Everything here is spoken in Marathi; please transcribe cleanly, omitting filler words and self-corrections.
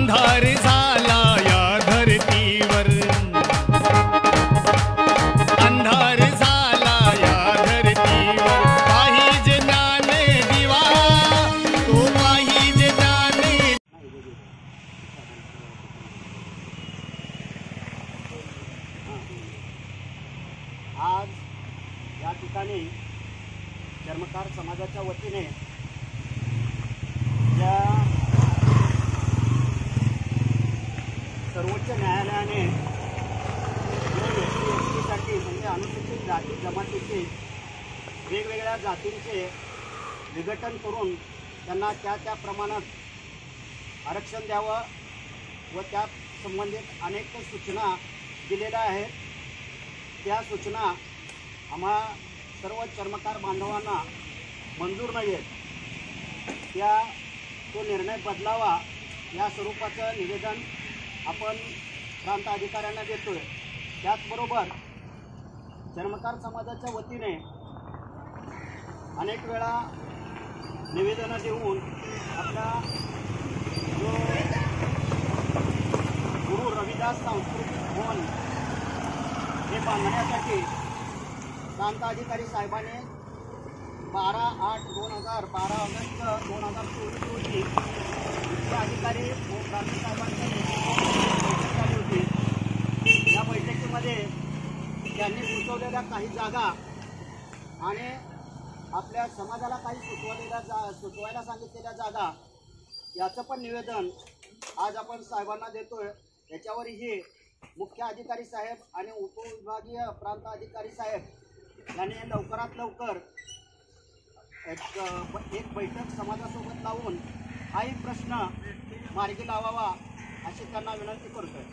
अंधार झाला या धरतीवर, अंधार झाला या धरतीवर, पाहिजे ज्ञान दिवा, तो पाहिजे ज्ञान। आज या ठिकाणी चर्मकार समाजाच्या वतीने या सर्वोच्च न्यायालयाने SC/ST म्हणजे अनुसूचित जाती जमातीचे वेगवेगळ्या जातींचे विघटन करून त्यांना त्या प्रमाणात आरक्षण द्यावं व त्या संबंधित अनेक सूचना दिलेल्या आहेत। त्या सूचना आम्हा सर्व चर्मकार बांधवांना मंजूर नाही आहेत। तो निर्णय बदलावा या स्वरूपाचं निवेदन आपण प्रांत अधिकाऱ्यांना देतोय। त्याचबरोबर चर्मकार समाजाच्या वतीने अनेक वेळा निवेदनं देऊन आपला जो गुरु रविदास सांस्कृतिक भवन हे बांधण्यासाठी प्रांत अधिकारी साहेबांनी 12/8/2012 ऑगस्ट 2024 रोजी मुख्य अधिकारी व प्रांत साहेबांच्या बैठक झाली होती। या बैठकीमध्ये त्यांनी सुचवलेल्या काही जागा आणि आपल्या समाजाला काही सुचवायला सांगितलेल्या जागा याचं पण निवेदन आज आपण साहेबांना देतोय। याच्यावरही मुख्य अधिकारी साहेब आणि उपविभागीय प्रांत अधिकारी साहेब यांनी लवकरात लवकर एक बैठक समाजासोबत लावून हाही प्रश्न मार्गी लावावा अशी त्यांना विनंती करतोय।